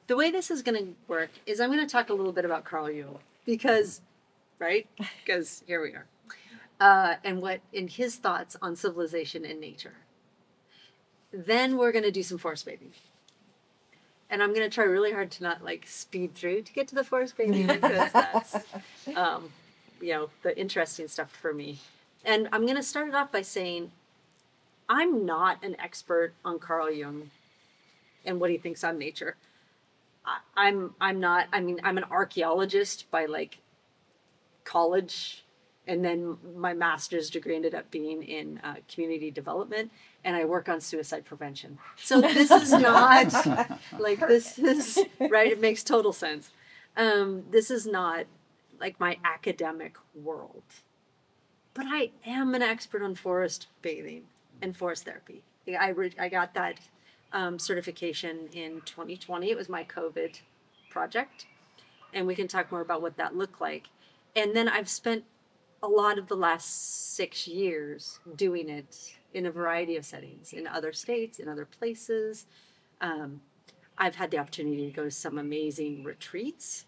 the way this is going to work is I'm going to talk a little bit about Carl Jung because, right? Because here we are. And what in his thoughts on civilization and nature. Then we're going to do some forest bathing. And I'm going to try really hard to not like speed through to get to the forest bathing because that's, the interesting stuff for me. And I'm going to start it off by saying I'm not an expert on Carl Jung and what he thinks on nature. I'm not. I mean, I'm an archaeologist by like college, and then my master's degree ended up being in community development, and I work on suicide prevention. So this is not like this is right. It makes total sense. This is not like my academic world, but I am an expert on forest bathing and forest therapy. I got that certification in 2020. It was my COVID project, and we can talk more about what that looked like. And then I've spent a lot of the last 6 years doing it in a variety of settings, in other states, in other places. I've had the opportunity to go to some amazing retreats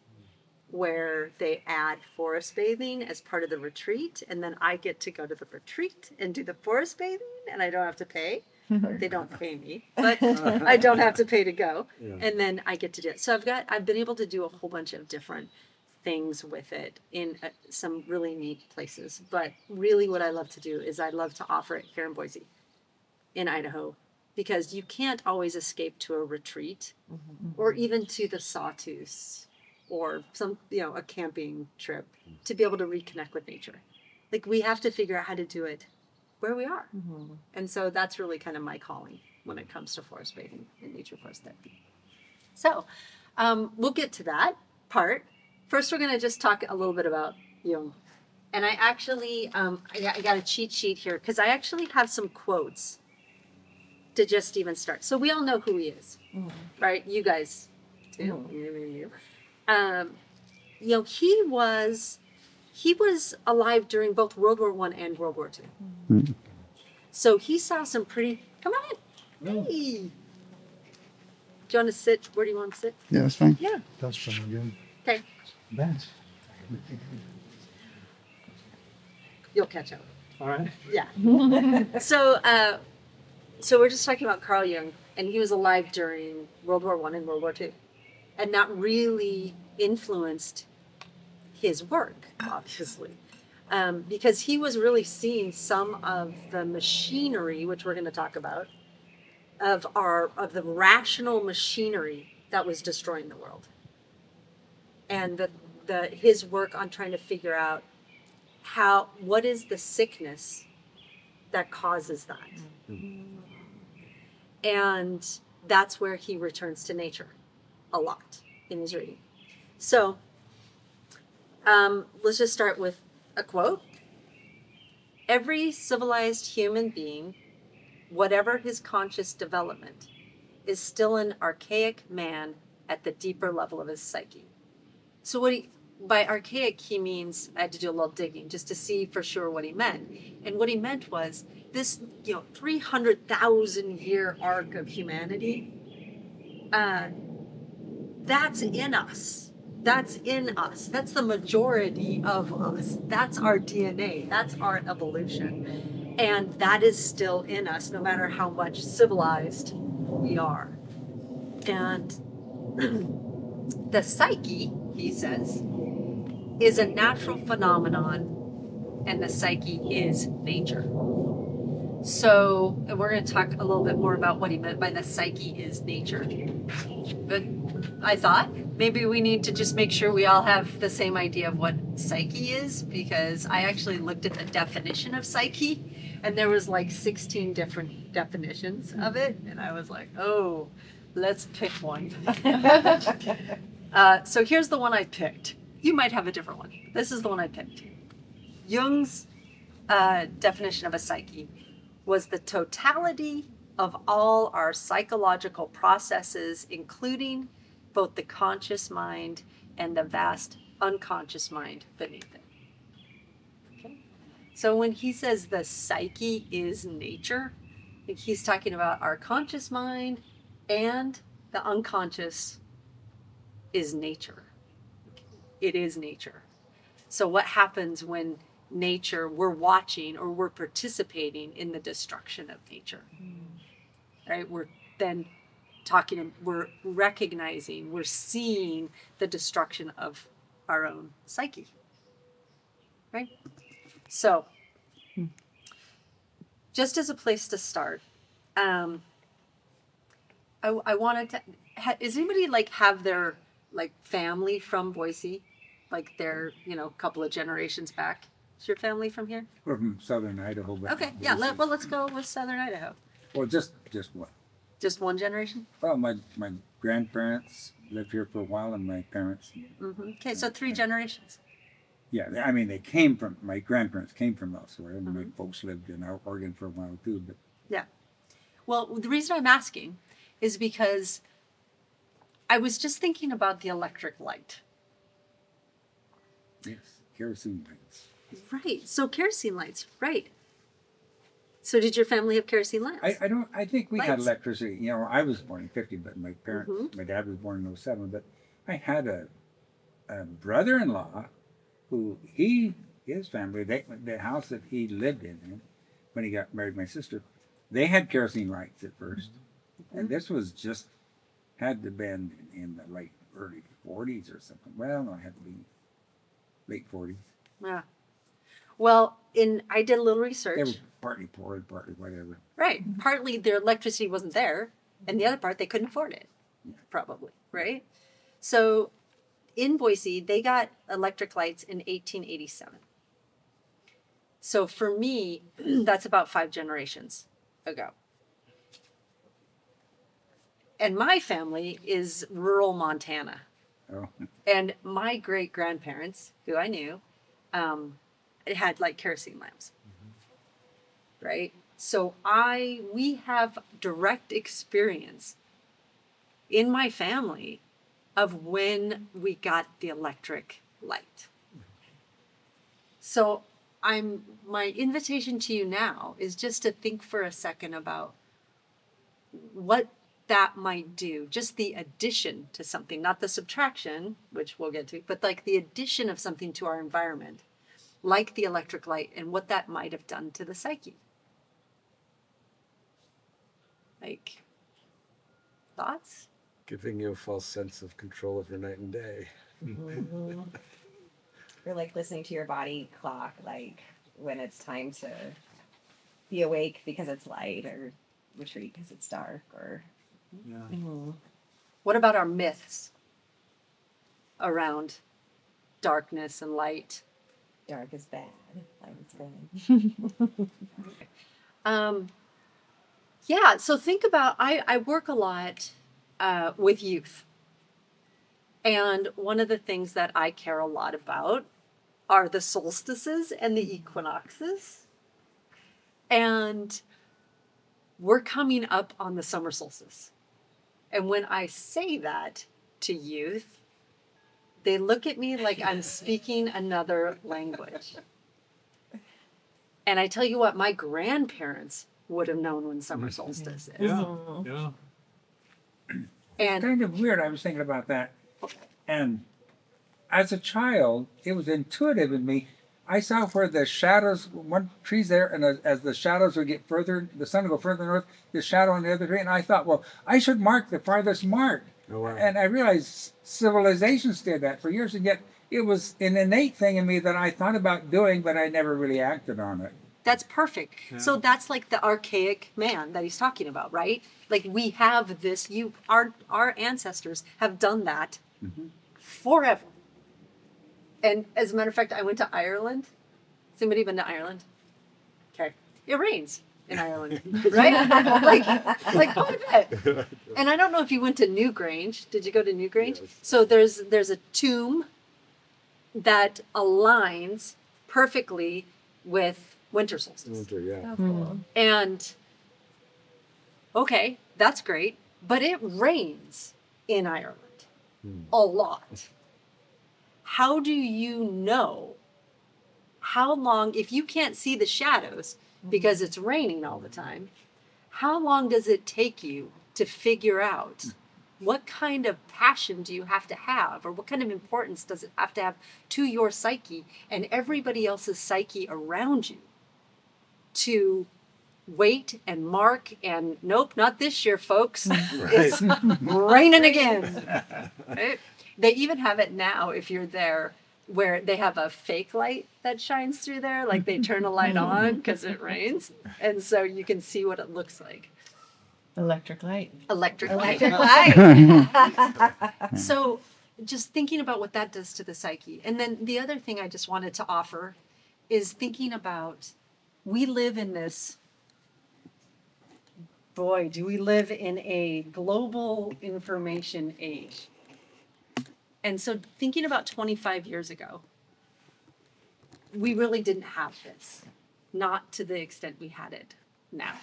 where they add forest bathing as part of the retreat, and then I get to go to the retreat and do the forest bathing, and I don't have to pay. They don't pay me, but I don't have to pay to go. Yeah. And then I get to do it. So I've been able to do a whole bunch of different things with it in some really neat places. But really what I love to do is I love to offer it here in Boise, in Idaho, because you can't always escape to a retreat or even to the Sawtooth or some, a camping trip to be able to reconnect with nature. Like we have to figure out how to do it where we are. Mm-hmm. And so that's really kind of my calling when it comes to forest bathing and nature forest therapy. So we'll get to that part. First, we're going to just talk a little bit about Jung. And I actually, I got a cheat sheet here because I actually have some quotes to just even start. So we all know who he is, right? You guys do. He was alive during both World War I and World War II. Mm-hmm. So he saw some pretty... Come on in. Hey. Do you want to sit? Where do you want to sit? Yeah, that's fine. Yeah. That's fine again. Okay. Bench. You'll catch up. All right. Yeah. So we're just talking about Carl Jung, and he was alive during World War I and World War II. And that really influenced his work, obviously, because he was really seeing some of the machinery, which we're going to talk about, of the rational machinery that was destroying the world, and his work on trying to figure out what is the sickness that causes that, and that's where he returns to nature a lot in his reading. So. Let's just start with a quote. Every civilized human being, whatever his conscious development, is still an archaic man at the deeper level of his psyche. So by archaic, he means, I had to do a little digging just to see for sure what he meant. And what he meant was this, 300,000 year arc of humanity, that's in us. That's in us. That's the majority of us. That's our DNA. That's our evolution. And that is still in us, no matter how much civilized we are. And the psyche, he says, is a natural phenomenon, and the psyche is nature. So, and we're going to talk a little bit more about what he meant by the psyche is nature. But I thought maybe we need to just make sure we all have the same idea of what psyche is, because I actually looked at the definition of psyche, and there was like 16 different definitions of it, and I was like, oh, let's pick one. So here's the one I picked. You might have a different one. This is the one I picked. Jung's definition of a psyche was the totality of all our psychological processes, including both the conscious mind and the vast unconscious mind beneath it. Okay? So when he says the psyche is nature, he's talking about our conscious mind and the unconscious is nature. It is nature. So what happens when nature, we're watching or we're participating in the destruction of nature, right? We're then we're recognizing, we're seeing the destruction of our own psyche, right? So just as a place to start, I wanted to, is anybody like have their like family from Boise? Like their, couple of generations back? Is your family from here? We're from southern Idaho. But Okay, yeah, let's go with southern Idaho. Well, just one. Just one generation? Well, my grandparents lived here for a while, and my parents. Mm-hmm. Okay, so 3 generations. Yeah, I mean, my grandparents came from elsewhere, and my folks lived in Oregon for a while too. But yeah, well, the reason I'm asking is because I was just thinking about the electric light. yes, kerosene lights. Right. So kerosene lights. Right. So did your family have kerosene lamps? I think we had Lights. electricity. I was born in '50, but my parents, my dad was born in '07. But I had a brother-in-law who his family, the house that he lived in when he got married to my sister, they had kerosene lights at 1st, and this was just had to been in the late early '40s or something. Well, no, it had to be late '40s. Yeah. Well, I did a little They research. were partly poor, partly whatever. Right. Partly their electricity wasn't there, and the other part they couldn't afford it, probably. Right. So in Boise, they got electric lights in 1887. So for me, that's about 5 generations ago. And my family is rural Montana. Oh, And my great grandparents, who I knew, it had like kerosene lamps. Right? So we have direct experience in my family of when we got the electric light. So my invitation to you now is just to think for a second about what that might do, just the addition to something, not the subtraction, which we'll get to, but like the addition of something to our environment, like the electric light, and what that might have done to the psyche. Like, thoughts? Giving you a false sense of control of your night and day. Or like listening to your body clock, like when it's time to be awake because it's light, or retreat because it's dark, or Yeah. What about our myths around darkness and light? dark is bad, light is good. Yeah, so think about, I work a lot with youth. And one of the things that I care a lot about are the solstices and the equinoxes. And we're coming up on the summer solstice. And when I say that to youth, they look at me like I'm speaking another language. And I tell you what, my grandparents would have known when summer solstice is. Yeah. And kind of weird. I was thinking about that. And as a child, it was intuitive in me. I saw where the shadows, one tree's there, and as the shadows would get further, the sun would go further north, the shadow on the other tree, and I thought, well, I should mark the farthest mark. Oh, wow. And I realized civilizations did that for years, and yet it was an innate thing in me that I thought about doing, but I never really acted on it. that's perfect. Yeah. So that's like the archaic man that he's talking about, right? Like we have this, our ancestors have done that forever. And as a matter of fact, I went to Ireland. Has anybody been to Ireland? Okay. It rains in Ireland, right? like quite a bit. And I don't know if you went to Newgrange. Did you go to Newgrange? Yes. So there's a tomb that aligns perfectly with winter solstice. Winter, yeah. Oh, cool. And okay, that's great, but it rains in Ireland a lot. How do you know how long, if you can't see the shadows because it's raining all the time, how long does it take you to figure out what kind of passion do you have to have, or what kind of importance does it have to have to your psyche and everybody else's psyche around you to wait and mark and nope, not this year, folks. It's raining again. Right? They even have it now if you're there where they have a fake light that shines through there, like they turn a light on because it rains, and so you can see what it looks like. Electric light. Electric light. Electric light. So just thinking about what that does to the psyche. And then the other thing I just wanted to offer is thinking about, we live in this, boy, do we live in a global information age. And so thinking about 25 years ago, we really didn't have this, not to the extent we had it now.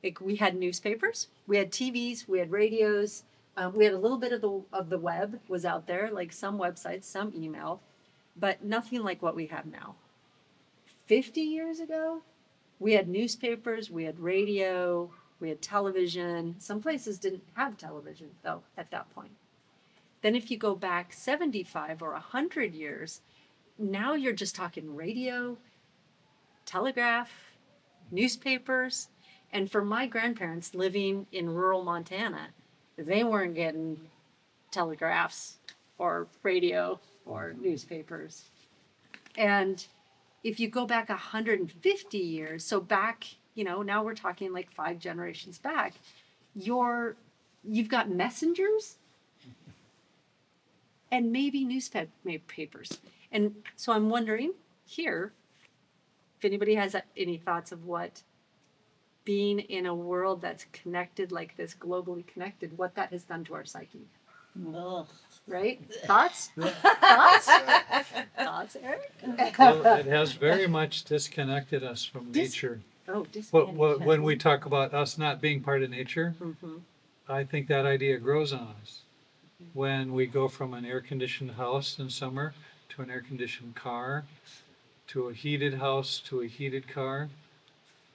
Like, we had newspapers, we had TVs, we had radios, we had a little bit of the web was out there, like some websites, some email, but nothing like what we have now. 50 years ago, we had newspapers, we had radio, we had television. Some places didn't have television, though, at that point. Then if you go back 75 or 100 years, now you're just talking radio, telegraph, newspapers. And for my grandparents living in rural Montana, they weren't getting telegraphs or radio or newspapers. And if you go back 150 years, so back, now we're talking like 5 generations back, you've got messengers and maybe newspapers. And so I'm wondering here, if anybody has any thoughts of what being in a world that's connected like this, globally connected, what that has done to our psyche. Ugh. Right? Thoughts? Thoughts? Thoughts, Eric? Well, it has very much disconnected us from nature. Oh, When we talk about us not being part of nature, I think that idea grows on us. When we go from an air-conditioned house in summer to an air-conditioned car, to a heated house, to a heated car.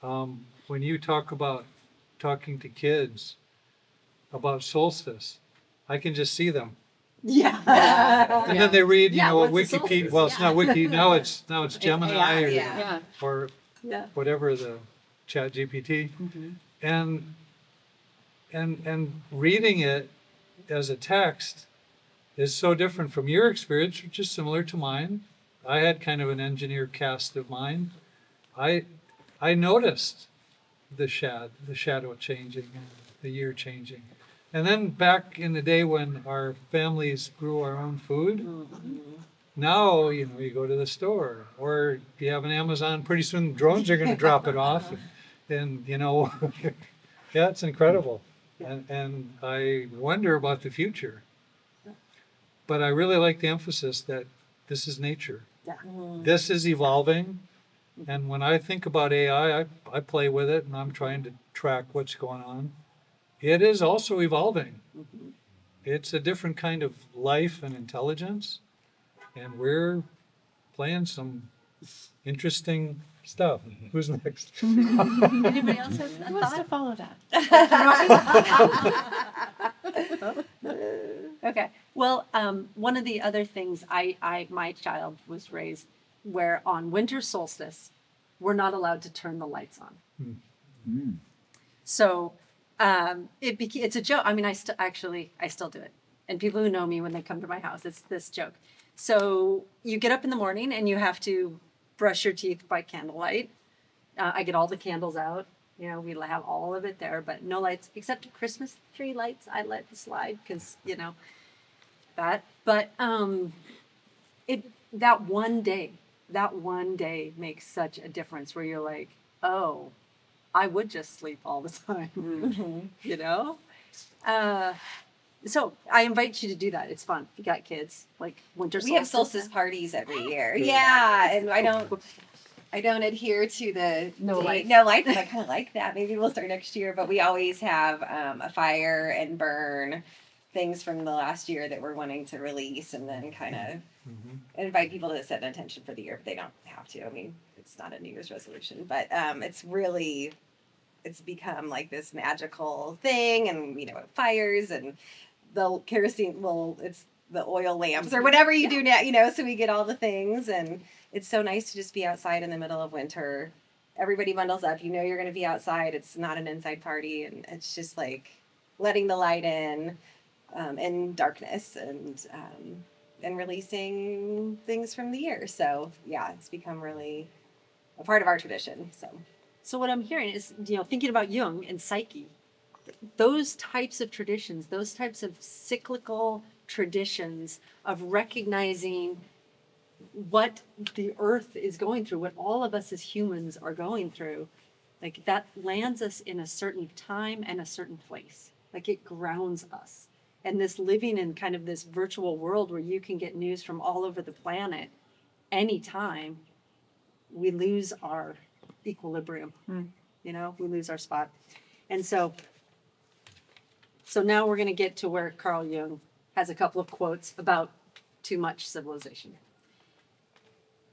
When you talk about talking to kids about solstice, I can just see them. Yeah. And then they read, Yeah, a what's the Wikipedia. solstice? Well, it's not Wiki. Now it's Gemini AI, or, yeah. or Yeah. whatever, the Chat GPT, and reading it as a text is so different from your experience, which is similar to mine. I had kind of an engineer cast of mine. I noticed the shadow changing, and the year changing. And then back in the day when our families grew our own food, now, you go to the store or you have an Amazon, pretty soon drones are going to drop it off. And, yeah, it's incredible. And I wonder about the future. But I really like the emphasis that this is nature. Yeah. This is evolving. And when I think about AI, I play with it and I'm trying to track what's going on. It is also evolving. It's a different kind of life and intelligence. And we're playing some interesting stuff. Who's next? Anybody else have a Who wants to thought? follow that? Okay. Well, one of the other things my child was raised where on winter solstice, we're not allowed to turn the lights on. So it's a joke. I mean, I still do it. And people who know me, when they come to my house, it's this joke. So you get up in the morning and you have to brush your teeth by candlelight. I get all the candles out. We have all of it there, but no lights except Christmas tree lights. I let it slide because that. But that one day makes such a difference where you're like, oh, I would just sleep all the time, So I invite you to do that. It's fun. If you got kids, like winter solstice. We have solstice parties every year. Yeah, and I don't adhere to the No lights. No lights. I kind of like that. Maybe we'll start next year. But we always have a fire and burn things from the last year that we're wanting to release, and then kind of invite people to set an intention for the year. But they don't have to. I mean, it's not a New Year's resolution, but it's become like this magical thing, and fires and the kerosene, well, it's the oil lamps or whatever you do now, you know, so we get all the things. And it's so nice to just be outside in the middle of winter. Everybody bundles up, you know, you're going to be outside. It's not an inside party. And it's just like letting the light in darkness and releasing things from the year. So yeah, it's become really a part of our tradition. So what I'm hearing is, you know, thinking about Jung and psyche, those types of traditions, those types of cyclical traditions of recognizing what the earth is going through, what all of us as humans are going through, like that lands us in a certain time and a certain place. Like it grounds us. And this living in kind of this virtual world where you can get news from all over the planet anytime, we lose our equilibrium. You know, we lose our spot. And so now we're going to get to where Carl Jung has a couple of quotes about too much civilization.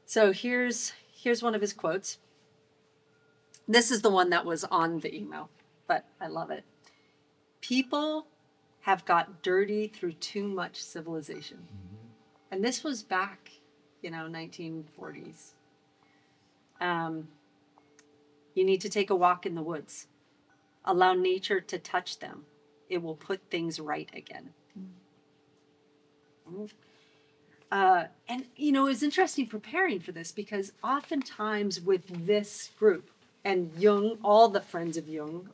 So here's one of his quotes. This is the one that was on the email, but I love it. People have got dirty through too much civilization. And this was back, 1940s. You need to take a walk in the woods. Allow nature to touch them. It will put things right again. And it was interesting preparing for this because oftentimes with this group and Jung, all the friends of Jung,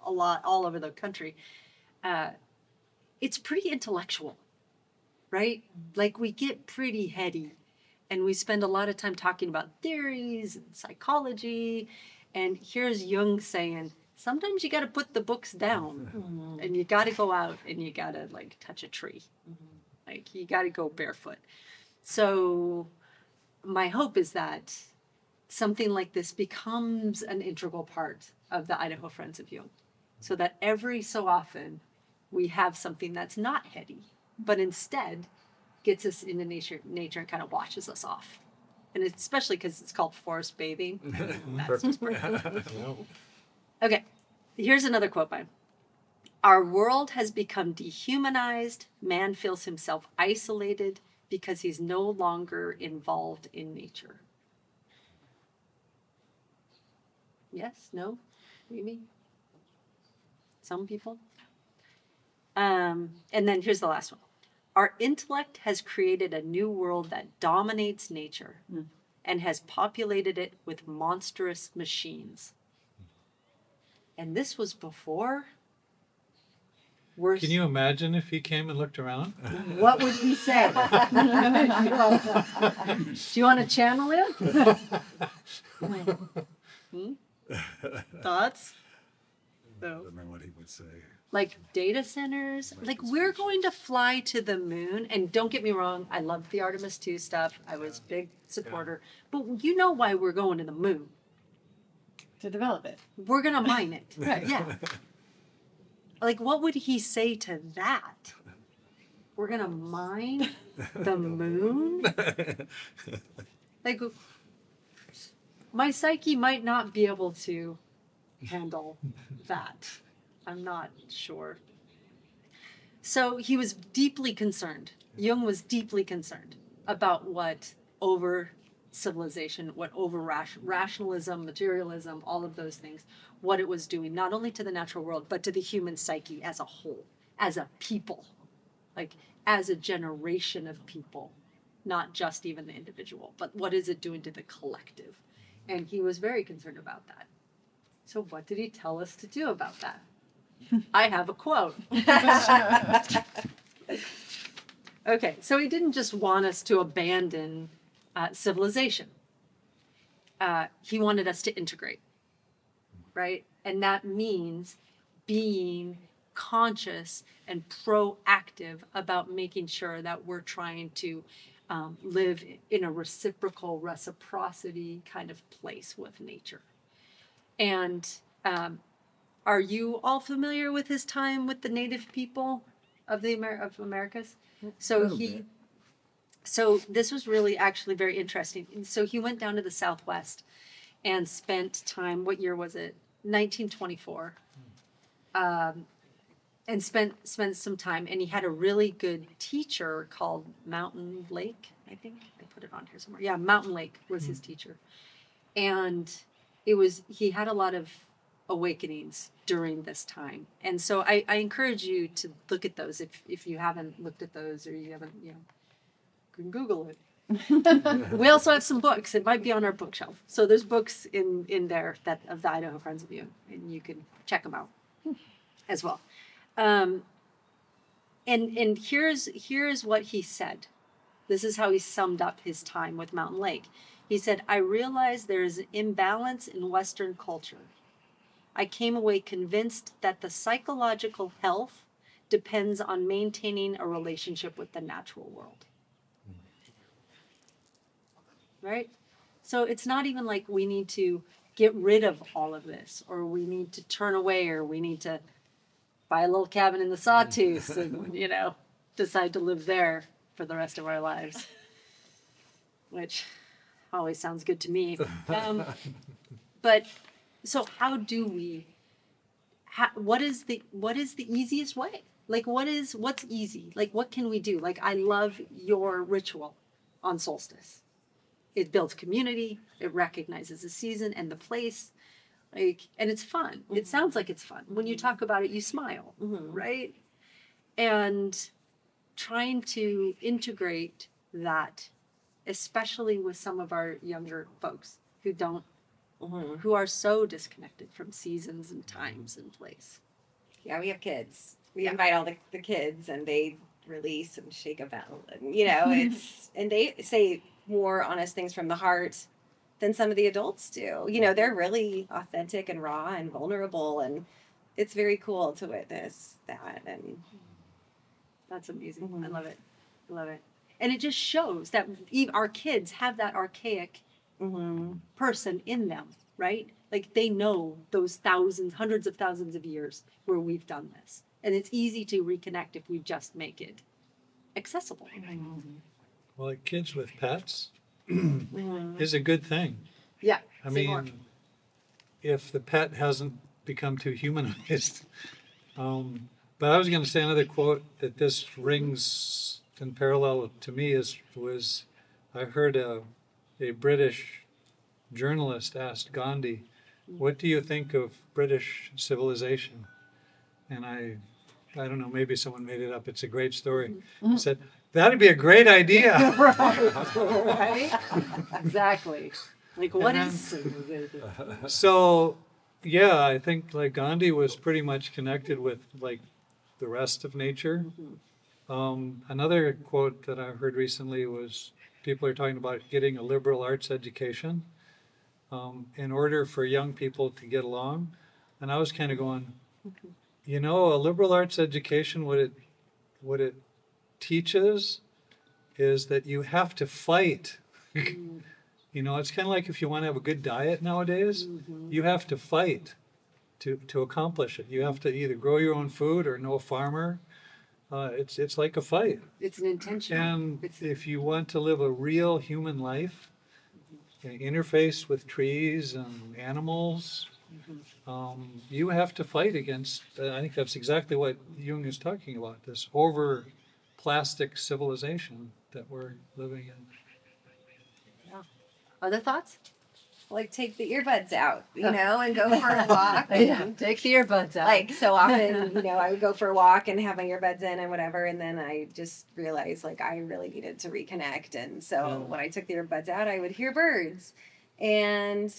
a lot all over the country, it's pretty intellectual, right? Like we get pretty heady and we spend a lot of time talking about theories and psychology. And here's Jung saying, sometimes you got to put the books down and you got to go out and you got to like touch a tree. Like you got to go barefoot. So my hope is that something like this becomes an integral part of the Idaho Friends of Jung, so that every so often we have something that's not heady, but instead gets us into nature and kind of washes us off. And especially because it's called forest bathing. That's just perfect. Okay, here's another quote by him. Our world has become dehumanized. Man feels himself isolated because he's no longer involved in nature. Yes? No? Maybe? Some people? And then here's the last one. Our intellect has created a new world that dominates nature and has populated it with monstrous machines. And this was before... Can you imagine if he came and looked around? What would he say? Do you want to channel him? Thoughts? I don't know what he would say. Like data centers? Like we're going to fly to the moon. And don't get me wrong, I love the Artemis 2 stuff. I was a big supporter. But you know why we're going to the moon? To develop it. We're going to mine it. Right. Yeah. Like, what would he say to that? We're going to mine the moon? Like, my psyche might not be able to handle that. I'm not sure. So he was deeply concerned. Jung was deeply concerned about what over civilization, what over rationalism, materialism, all of those things, what it was doing, not only to the natural world, but to the human psyche as a whole, as a people, like as a generation of people, not just even the individual, but what is it doing to the collective? And he was very concerned about that. So what did he tell us to do about that? I have a quote. Okay, so he didn't just want us to abandon civilization. He wanted us to integrate, right? And that means being conscious and proactive about making sure that we're trying to live in a reciprocity kind of place with nature. And are you all familiar with his time with the native people of the Americas? So this was really actually very interesting. And so he went down to the Southwest and spent time, what year was it? 1924. and spent some time, and he had a really good teacher called Mountain Lake. I think I put it on here somewhere. Yeah, Mountain Lake was his teacher, and he had a lot of awakenings during this time, and so I encourage you to look at those if you haven't looked at those, or you haven't, you can Google it. We also have some books. It might be on our bookshelf. So there's books in there that of the Idaho Friends of You, and you can check them out as well. And here's what he said. This is how he summed up his time with Mountain Lake. He said, "I realize there is an imbalance in Western culture. I came away convinced that the psychological health depends on maintaining a relationship with the natural world." Right? So it's not even like we need to get rid of all of this, or we need to turn away, or we need to buy a little cabin in the Sawtooth and, decide to live there for the rest of our lives, which always sounds good to me. But so how do we, what is the easiest way? Like, what's easy? Like, what can we do? Like, I love your ritual on solstice. It builds community. It recognizes the season and the place. And it's fun. It sounds like it's fun. When you talk about it, you smile, right? And trying to integrate that, especially with some of our younger folks who are so disconnected from seasons and times and place. Yeah, we have kids. We invite all the kids, and they release and shake a bell, and it's and they say more honest things from the heart than some of the adults do. They're really authentic and raw and vulnerable, and it's very cool to witness that. And that's amazing. I love it. And it just shows that our kids have that archaic person in them, right? Like, they know those hundreds of thousands of years where we've done this. And it's easy to reconnect if we just make it accessible. Well, like kids with pets is a good thing. Yeah. I mean, if the pet hasn't become too humanized. But I was going to say another quote that this rings in parallel to me was I heard a British journalist asked Gandhi, "What do you think of British civilization?" And I don't know, maybe someone made it up. It's a great story. He said, "That'd be a great idea." Right? Exactly. Like, what is civilization? So, yeah, I think like Gandhi was pretty much connected with like the rest of nature. Another quote that I heard recently was people are talking about getting a liberal arts education in order for young people to get along. And I was kind of going, a liberal arts education, what it teaches is that you have to fight. It's kind of like if you want to have a good diet nowadays, you have to fight to accomplish it. You have to either grow your own food or know a farmer. It's like a fight. It's an intention. And if you want to live a real human life, interface with trees and animals, you have to fight against, I think that's exactly what Jung is talking about, this over plastic civilization that we're living in. Other thoughts? like take the earbuds out, and go for a walk. Take the earbuds out. Like so often, I would go for a walk and have my earbuds in and whatever, and then I just realized like I really needed to reconnect. And so when I took the earbuds out, I would hear birds and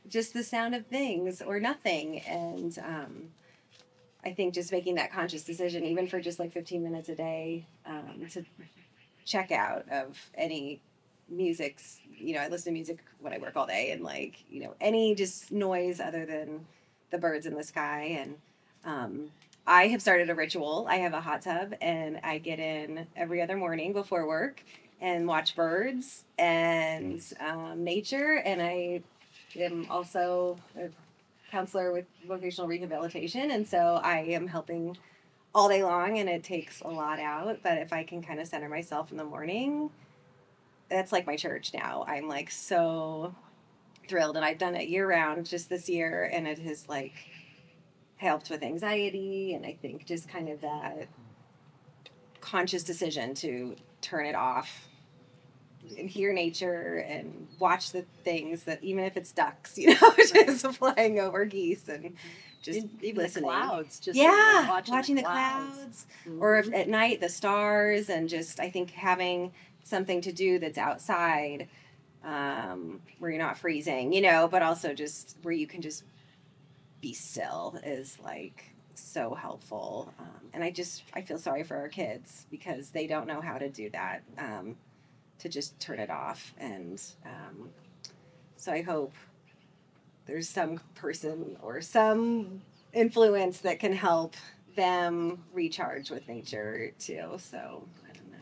just the sound of things or nothing. And I think just making that conscious decision, even for just like 15 minutes a day, to check out of any music's, I listen to music when I work all day, and like, any just noise other than the birds in the sky. And I have started a ritual. I have a hot tub, and I get in every other morning before work and watch birds and nature. And I am also a counselor with vocational rehabilitation, and so I am helping all day long, and it takes a lot out. But if I can kind of center myself in the morning, that's like my church now. I'm like so thrilled, and I've done it year round just this year, and it has like helped with anxiety, and I think just kind of that conscious decision to turn it off and hear nature and watch the things that, even if it's ducks, just flying over geese and just Even listening. the clouds, just Yeah, watching the clouds. Or if, Mhm. at night, the stars, and just, I think, having something to do that's outside, where you're not freezing, but also just where you can just be still is like so helpful. And I feel sorry for our kids because they don't know how to do that, to just turn it off. And so I hope there's some person or some influence that can help them recharge with nature too. So I don't know.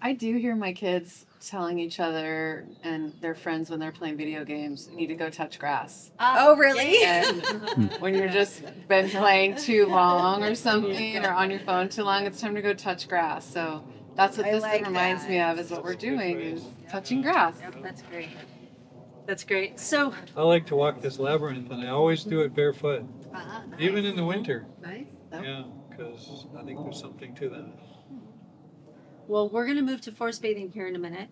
I do hear my kids telling each other and their friends when they're playing video games, you need to go touch grass. Oh, really? And when you're just been playing too long or something, or on your phone too long, it's time to go touch grass. So that's what I this like reminds that. me of, is what we're doing, is touching grass. Yep, that's great. That's great. So, I like to walk this labyrinth, and I always do it barefoot, even in the winter. nice. Yeah, because I think there's something to that. Well, we're going to move to forest bathing here in a minute.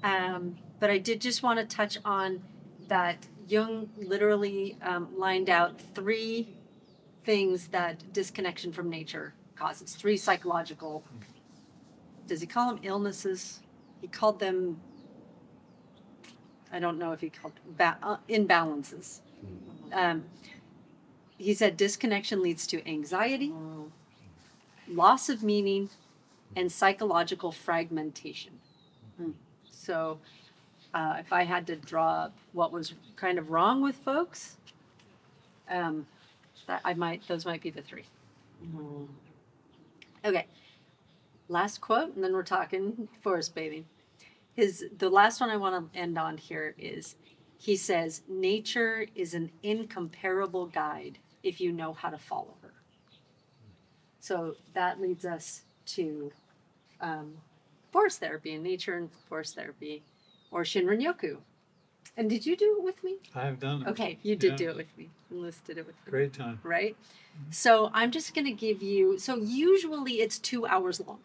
But I did just want to touch on that Jung literally lined out 3 things that disconnection from nature causes, 3 psychological, does he call them illnesses? He called them, I don't know if he called imbalances. He said disconnection leads to anxiety, loss of meaning, and psychological fragmentation. So if I had to draw up what was kind of wrong with folks, those might be the 3. Okay, last quote, and then we're talking forest bathing. The last one I want to end on here is, he says, nature is an incomparable guide if you know how to follow her. So that leads us to forest therapy and nature and forest therapy, or shinrin yoku. And did you do it with me? I've done it. Okay, you did Yeah. do it with me. You listed it with me. Great time. Right? So I'm just going to give you, so usually it's 2 hours long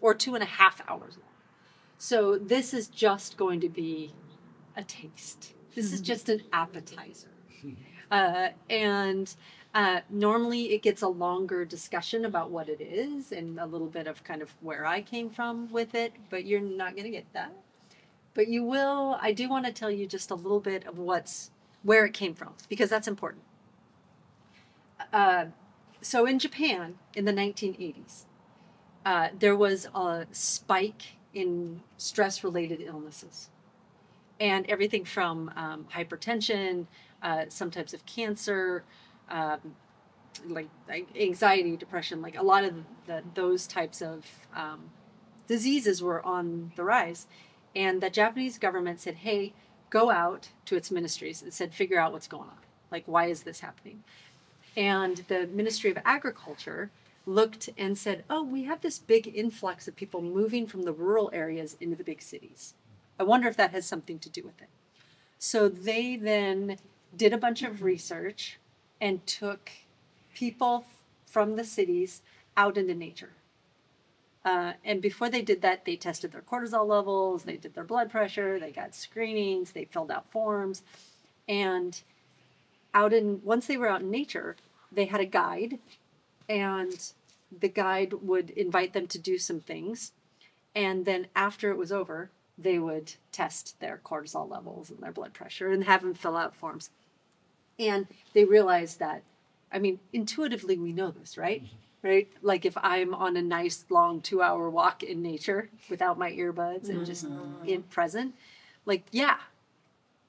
or 2.5 hours long. So this is just going to be a taste. This is just an appetizer. And normally it gets a longer discussion about what it is and a little bit of kind of where I came from with it, but you're not going to get that. But you will, I do want to tell you just a little bit of where it came from, because that's important. So in Japan in the 1980s, there was a spike in stress-related illnesses. And everything from hypertension, some types of cancer, like anxiety, depression, like a lot of those types of diseases were on the rise. And the Japanese government said, hey, go out to its ministries and said, figure out what's going on. Like, why is this happening? And the Ministry of Agriculture looked and said, oh, we have this big influx of people moving from the rural areas into the big cities. I wonder if that has something to do with it. So they then did a bunch of research and took people from the cities out into nature. And before they did that, they tested their cortisol levels, they did their blood pressure, they got screenings, they filled out forms. And once they were out in nature, they had a guide, and the guide would invite them to do some things. And then after it was over, they would test their cortisol levels and their blood pressure and have them fill out forms. And they realized that, I mean, intuitively we know this, right? Right? Like if I'm on a nice long 2-hour walk in nature without my earbuds and just in present, like, yeah,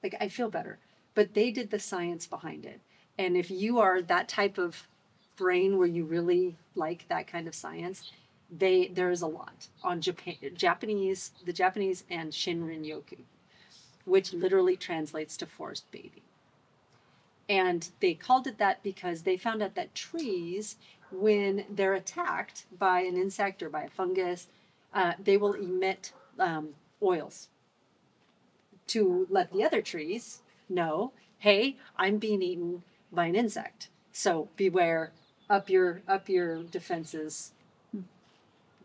like I feel better. But they did the science behind it. And if you are that type of brain where you really like that kind of science, there's a lot on the Japanese and shinrin yoku, which literally translates to forest bathing. And they called it that because they found out that trees, when they're attacked by an insect or by a fungus, they will emit oils to let the other trees know, hey, I'm being eaten by an insect. So beware, up your defenses,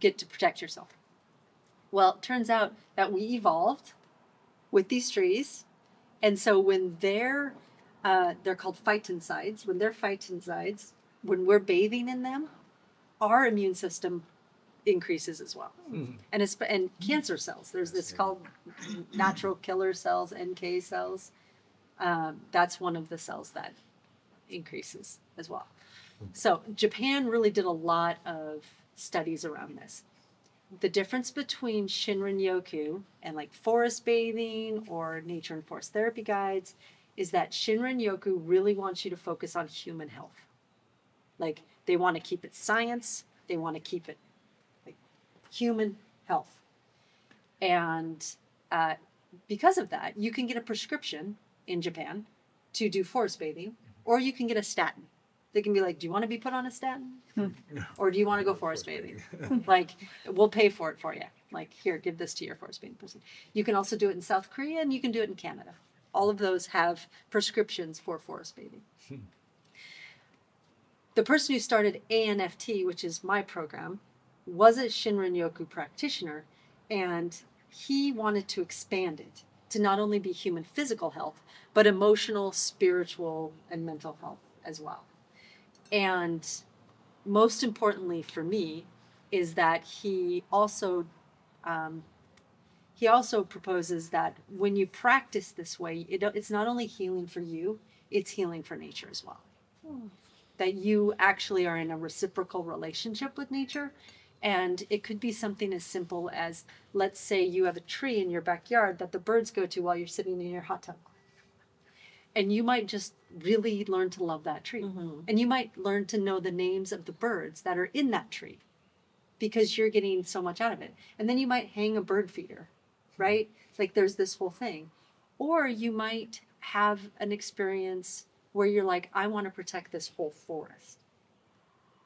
get to protect yourself. Well, it turns out that we evolved with these trees, and so when they're called phytoncides. When they're phytoncides, when we're bathing in them, our immune system increases as well. And cancer cells. There's this called natural killer cells, NK cells. That's one of the cells that increases as well. So Japan really did a lot of studies around this. The difference between shinrin yoku and like forest bathing or nature and forest therapy guides is that shinrin yoku really wants you to focus on human health. Like they want to keep it science, they want to keep it like human health. And because of that, you can get a prescription in Japan to do forest bathing, or you can get a statin. They can be like, do you want to be put on a statin? Or do you want to go forest bathing? Like, we'll pay for it for you. Like, here, give this to your forest bathing person. You can also do it in South Korea, and you can do it in Canada. All of those have prescriptions for forest bathing. The person who started ANFT, which is my program, was a Shinrin Yoku practitioner, and he wanted to expand it to not only be human physical health, but emotional, spiritual, and mental health as well. And most importantly for me is that he also proposes that when you practice this way, it's not only healing for you, it's healing for nature as well. That you actually are in a reciprocal relationship with nature. And it could be something as simple as, let's say you have a tree in your backyard that the birds go to while you're sitting in your hot tub. And you might just really learn to love that tree. And you might learn to know the names of the birds that are in that tree because you're getting so much out of it. And then you might hang a bird feeder, right? Like there's this whole thing. Or you might have an experience where you're like, I want to protect this whole forest.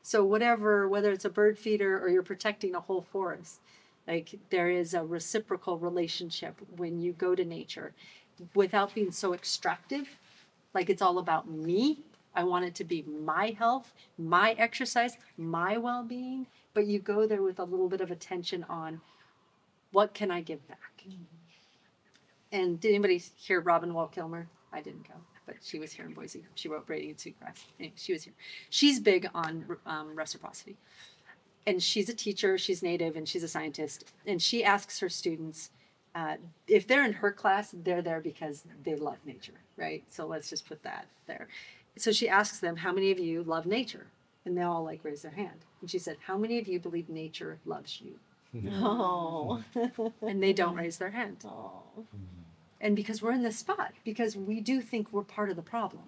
So whether it's a bird feeder or you're protecting a whole forest, like there is a reciprocal relationship when you go to nature without being so extractive. Like it's all about me. I want it to be my health, my exercise, my well-being. But you go there with a little bit of attention on what can I give back? And did anybody hear Robin Wall Kilmer? I didn't go, but she was here in Boise. She wrote Braiding Sweetgrass. Anyway, she was here. She's big on reciprocity. And she's a teacher, she's native, and she's a scientist. And she asks her students, if they're in her class, they're there because they love nature, right? So let's just put that there. So she asks them, how many of you love nature? And they all like raise their hand. And she said, how many of you believe nature loves you? Oh. And they don't raise their hand. Oh. And because we're in this spot, because we do think we're part of the problem.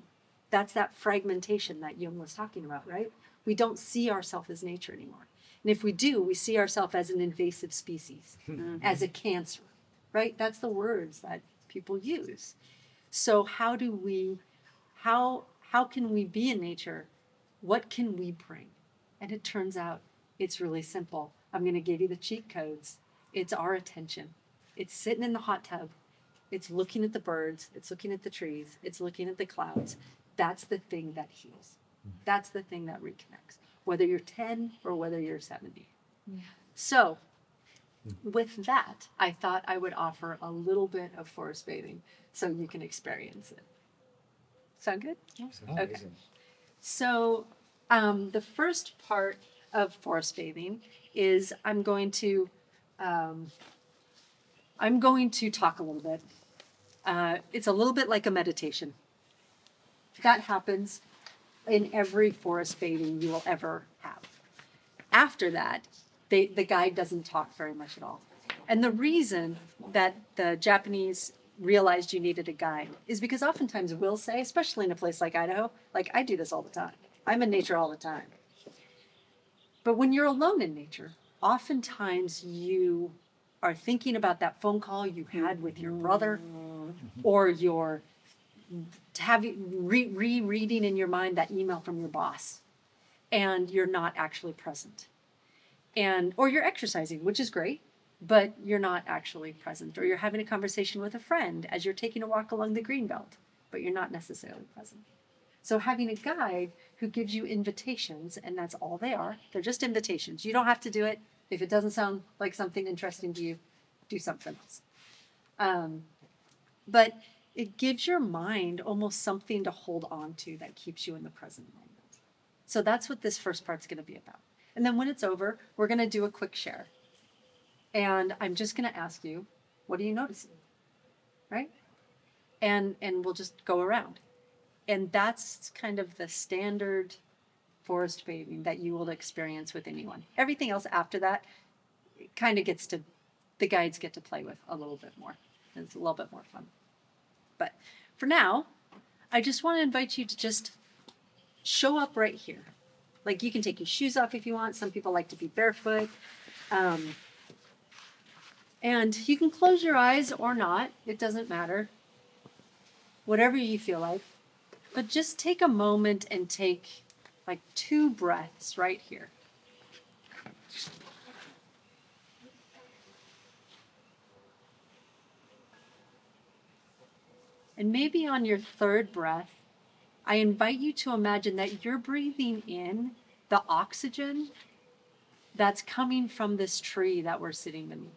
That's that fragmentation that Jung was talking about, right? We don't see ourselves as nature anymore. And if we do, we see ourselves as an invasive species, as a cancer, right? That's the words that people use. So how can we be in nature? What can we bring? And it turns out it's really simple. I'm going to give you the cheat codes. It's our attention. It's sitting in the hot tub. It's looking at the birds. It's looking at the trees. It's looking at the clouds. That's the thing that heals. That's the thing that reconnects, whether you're 10 or whether you're 70. So with that, I thought I would offer a little bit of forest bathing so you can experience it. Sound good? Okay. So the first part of forest bathing is I'm going to talk a little bit. It's a little bit like a meditation. That happens in every forest bathing you will ever have. After that, the guide doesn't talk very much at all. And the reason that the Japanese realized you needed a guide is because oftentimes we'll say, especially in a place like Idaho, like I do this all the time. I'm in nature all the time. But when you're alone in nature, oftentimes you are thinking about that phone call you had with your brother, or you're rereading in your mind that email from your boss, and you're not actually present. Or you're exercising, which is great, but you're not actually present. Or you're having a conversation with a friend as you're taking a walk along the green belt, but you're not necessarily present. So having a guide who gives you invitations, and that's all they are, they're just invitations. You don't have to do it. If it doesn't sound like something interesting to you, do something else. But it gives your mind almost something to hold on to that keeps you in the present moment. So that's what this first part's going to be about. And then when it's over, we're going to do a quick share. And I'm just going to ask you, what are you noticing? Right? And we'll just go around. And that's kind of the standard forest bathing that you will experience with anyone. Everything else after that kind of gets to, the guides get to play with a little bit more. It's a little bit more fun. But for now, I just want to invite you to just show up right here. Like, you can take your shoes off if you want. Some people like to be barefoot. And you can close your eyes or not. It doesn't matter. Whatever you feel like. But just take a moment and take like 2 breaths right here. And maybe on your 3rd breath, I invite you to imagine that you're breathing in the oxygen that's coming from this tree that we're sitting beneath.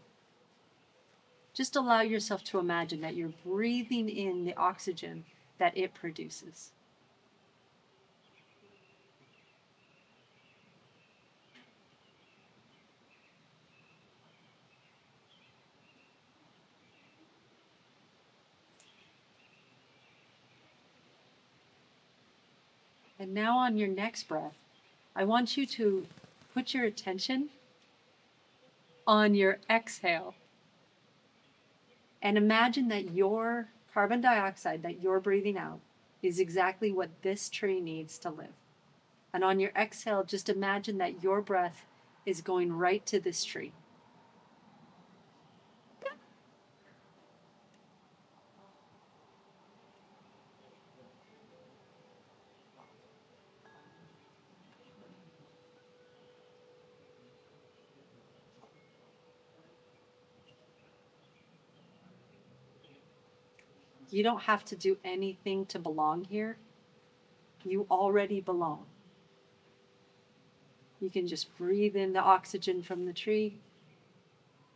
Just allow yourself to imagine that you're breathing in the oxygen that it produces. And now on your next breath, I want you to put your attention on your exhale. And imagine that your carbon dioxide that you're breathing out is exactly what this tree needs to live. And on your exhale, just imagine that your breath is going right to this tree. You don't have to do anything to belong here. You already belong. You can just breathe in the oxygen from the tree,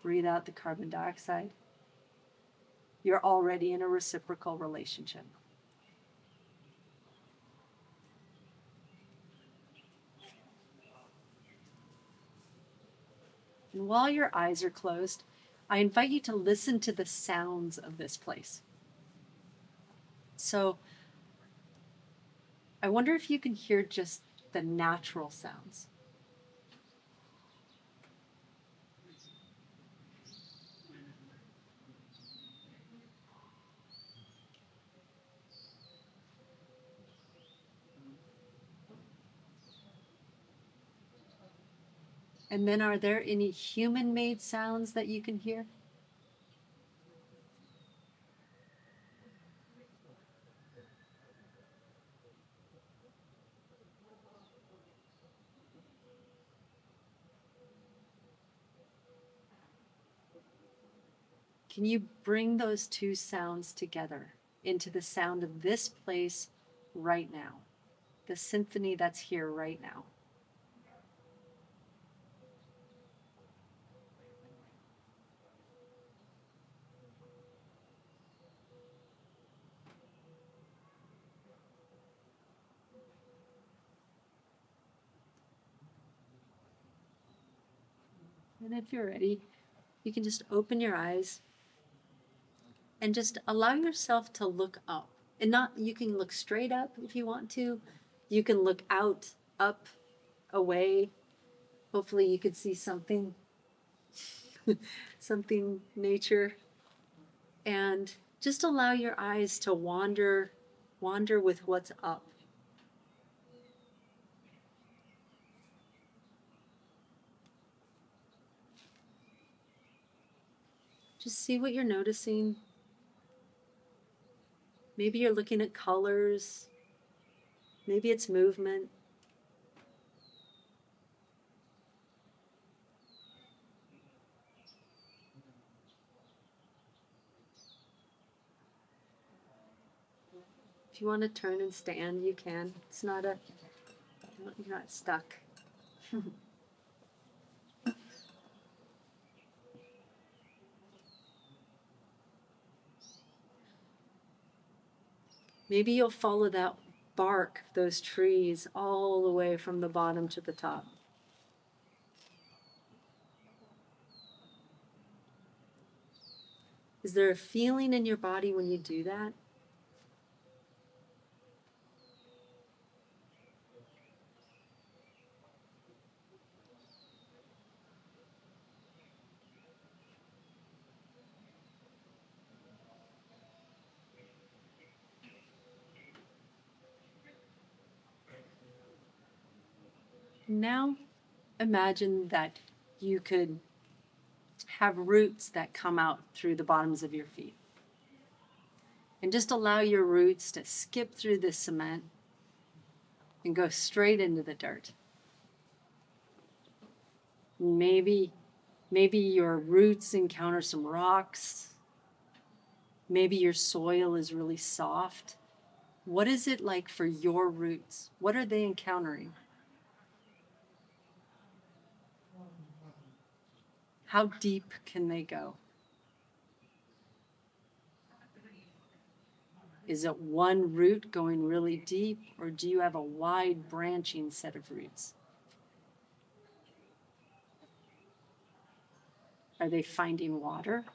breathe out the carbon dioxide. You're already in a reciprocal relationship. And while your eyes are closed, I invite you to listen to the sounds of this place. So I wonder if you can hear just the natural sounds. And then are there any human-made sounds that you can hear? Can you bring those 2 sounds together into the sound of this place right now? The symphony that's here right now. And if you're ready, you can just open your eyes and just allow yourself to look up. And not, you can look straight up if you want to. You can look out, up, away. Hopefully you could see something, something nature. And just allow your eyes to wander with what's up. Just see what you're noticing. Maybe you're looking at colors. Maybe it's movement. If If you want to turn and stand, you can. It's not a, you're not stuck. Maybe you'll follow that bark, those trees, all the way from the bottom to the top. Is there a feeling in your body when you do that? Now, imagine that you could have roots that come out through the bottoms of your feet. And just allow your roots to skip through the cement and go straight into the dirt. Maybe your roots encounter some rocks. Maybe your soil is really soft. What is it like for your roots? What are they encountering? How deep can they go? Is it one root going really deep, or do you have a wide branching set of roots? Are they finding water?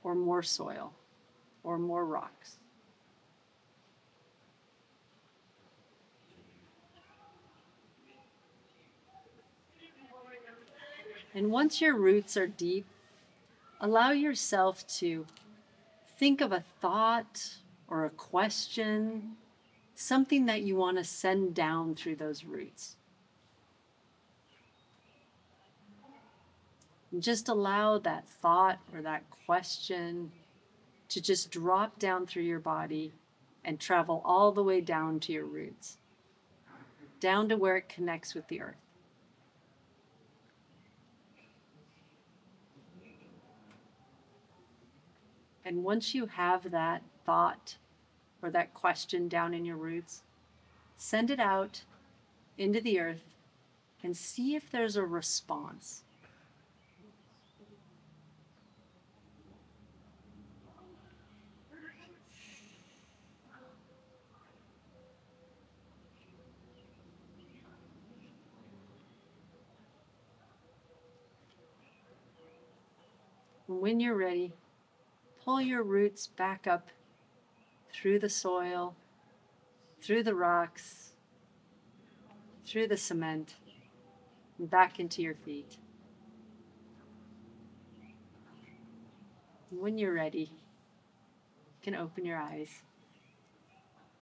Or more soil? Or more rocks? And once your roots are deep, allow yourself to think of a thought or a question, something that you want to send down through those roots. And just allow that thought or that question to just drop down through your body and travel all the way down to your roots, down to where it connects with the earth. And once you have that thought or that question down in your roots, send it out into the earth and see if there's a response. And when you're ready, pull your roots back up through the soil, through the rocks, through the cement, and back into your feet. And when you're ready, you can open your eyes.